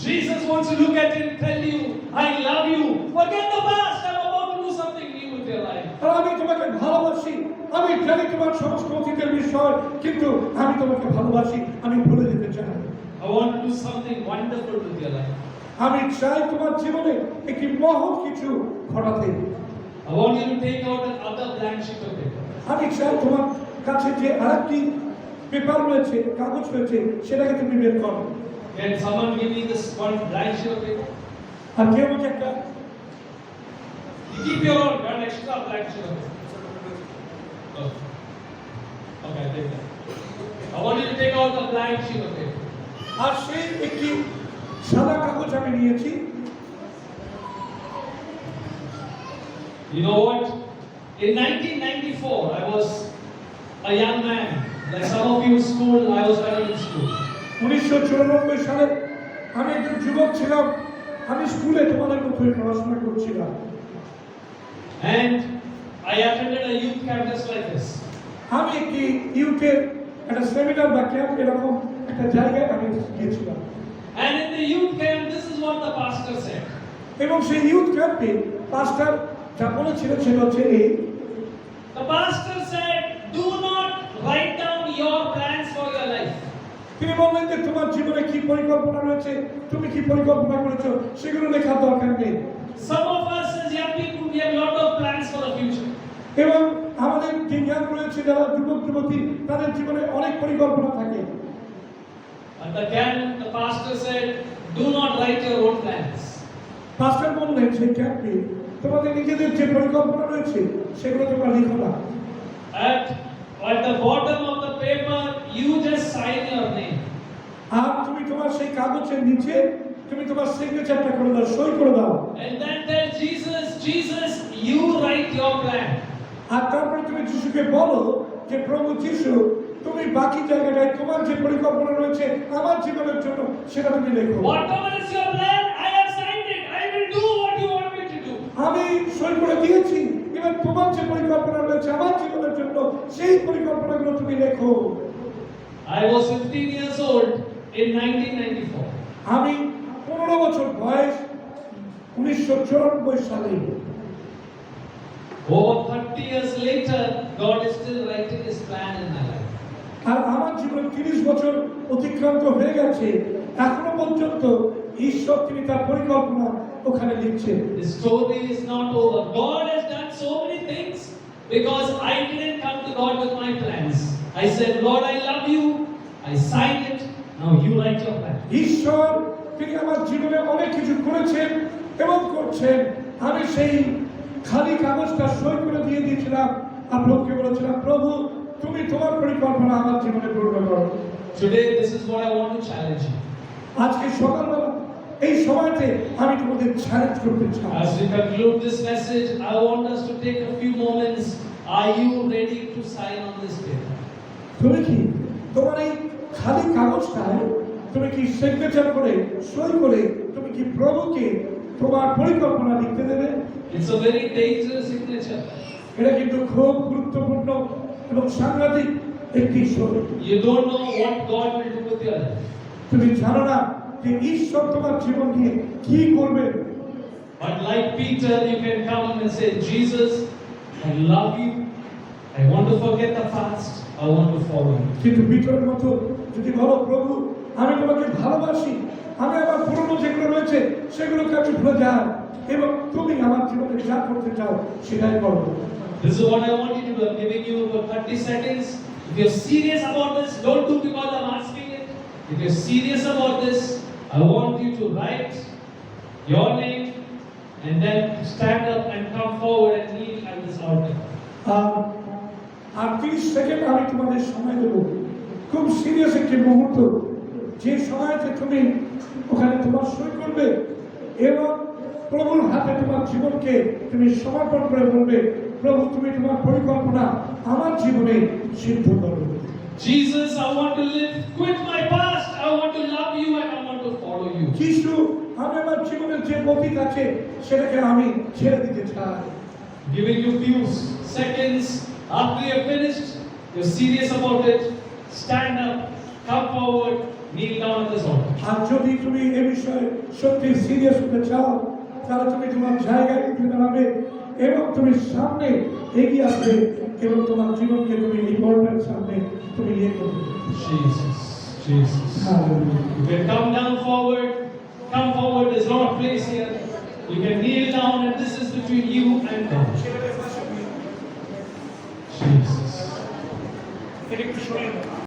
Jesus wants to look at it and tell you, I love you. Forget the past. I'm about to do something new with your life. আর আমি তোমাকে ভালোবাসি, আমি জানি তোমার সমস্ত অতীতের বিষয়, কিন্তু আমি তোমাকে ভালোবাসি, আমি ভুলে যেতে চাই। I want to do something wonderful with your life. আমি চাই তোমার জীবনে একটি মহৎ কিছু ঘটাতে। I want you to take out that other blank sheet of paper. আমি চাই তোমার কাছে যে আরেকটি পেপার রয়েছে, কাগজ রয়েছে, সেটাকে তুমি বের করো। Can someone give me this one blank sheet of paper? আর কেউ আমাকে একটা You keep your own, one extra blank sheet of paper. Oh. Okay, I take that. I want you to take out the blank sheet of paper. আর সেই একটি সাদা কাগজ আমি নিয়েছি। You know what? In 1994, I was a young man. Like some of you in school, I was studying in school. 1994 সালে আমি একজন যুবক ছিলাম, আমি স্কুলে তোমাদের মতোই পড়াশোনা করছিলাম। And I attended a youth camp just like this. আমি একটি ইউথের একটা সেমিনার বা ক্যাম্প এরকম একটা জায়গায় আমি গিয়েছিলাম। And in the youth camp, this is what the pastor said. এবং সেই ইউথ ক্যাম্পে পাস্টার যা বলেছিলেন সেটা হচ্ছে এই, The pastor said, do not write down your plans for your life. তিনি বললেন যে তোমার জীবনে কি পরিকল্পনা রয়েছে, তুমি কি পরিকল্পনা করেছো, সেগুলো লেখার দরকার নেই। Some of us as young people, we have a lot of plans for the future. এবং আমাদের যে জ্ঞান রয়েছে যারা যুবক যুবতী, তাদের জীবনে অনেক পরিকল্পনা থাকে। At the camp, the pastor said, do not write your own plans. পাস্টার বললেন সেই ক্যাম্পে তোমাদের নিজেদের যে পরিকল্পনা রয়েছে সেগুলো তোমরা লিখো না। At the bottom of the paper, you just sign your name. আর তুমি তোমার সেই কাগজের নিচে তুমি তোমার সিগনেচারটা করে দাও, সই করে দাও। And then tell Jesus, Jesus, you write your plan. আর তারপরে তুমি যিশুকে বলো যে প্রভু যিশু, তুমি বাকি জায়গাটায় তোমার যে পরিকল্পনা রয়েছে আমার জীবনের জন্য সেটা তুমি লেখো। Whatever is your plan, I have signed it. I will do what you want me to do. আমি সই করে দিয়েছি, এবার তোমার যে পরিকল্পনা রয়েছে আমার জীবনের জন্য সেই পরিকল্পনাগুলো তুমি লেখো। I was 15 years old in 1994. আমি 15 বছর বয়স 1994 সালে। Over 30 years later, God is still writing His plan in my life. আর আমার জীবনে 30 বছর অতিক্রান্ত হয়ে গেছে, এখনো পর্যন্ত ঈশ্বর তিনি তার পরিকল্পনা ওখানে লিখছেন। The story is not over. God has done so many things because I didn't come to God with my plans. I said, Lord, I love you. I signed it. Now you write your plan. ঈশ্বর তিনি আমার জীবনে অনেক কিছু করেছেন এবং করছেন। আমি সেই খালি কাগজটা সই করে দিয়ে দিয়েছিলাম আর প্রভুকে বলেছিলাম, প্রভু তুমি তোমার পরিকল্পনা আমার জীবনে পূর্ণ করো। Today, this is what I want to challenge you. আজকে সকালবেলা এই সময়তে আমি তোমাদের চ্যালেঞ্জ করতে চাই। As we conclude this message, I want us to take a few moments. Are you ready to sign on this paper? তুমি কি তোমার এই খালি কাগজটায় তুমি কি সিগনেচার করে সই করে তুমি কি প্রভুকে তোমার পরিকল্পনা লিখতে দেবে? It's a very dangerous signature. এটা কিন্তু খুব গুরুত্বপূর্ণ এবং সাংঘাতিক একটি সই। You don't know what God will do with your life. তুমি জানো না যে ঈশ্বর তোমার জীবন নিয়ে কি করবে। But like Peter, you can come and say, Jesus, I love you. I want to forget the past. I want to follow you. কিন্তু পিতরের মতো যদি বলো, প্রভু আমি তোমাকে ভালোবাসি, আমি আমার পুরনো যেগুলো রয়েছে সেগুলোকে আমি ভুলে যাই এবং তুমি আমার জীবনে যা করতে চাও সেটাই করো। This is what I want you to do. I'm giving you about 30 seconds. If you're serious about this, don't do because I'm asking it. If you're serious about this, I want you to write your name and then stand up and come forward and kneel at this altar. আর 30 second আমি তোমাদের সময় দেবো। খুব serious একটি মুহূর্ত, যে সময়তে তুমি ওখানে তোমার সই করবে এবং প্রভুর হাতে তোমার জীবনকে তুমি সমর্পণ করে বলবে, প্রভু তুমি তোমার পরিকল্পনা আমার জীবনে সিদ্ধ করো। Jesus, I want to live, quit my past. I want to love you and I want to follow you. যিশু, আমি আমার জীবনের যে অতীত আছে সেটাকে আমি ছেড়ে দিতে চাই। Giving you few seconds. After you're finished, you're serious about it. Stand up, come forward, kneel down at this altar. আর যদি তুমি এ বিষয়ে সত্যি সিরিয়াস হতে চাও তাহলে তুমি তোমার জায়গায় উঠে দাঁড়াবে এবং তুমি সামনে এগিয়ে আসবে এবং তোমার জীবনকে তুমি এই বর্ণের সামনে তুমি ইয়ে করবে। Jesus, Jesus. You can come down forward. Come forward. There's not a place here. You can kneel down, and this is between you and God. Jesus.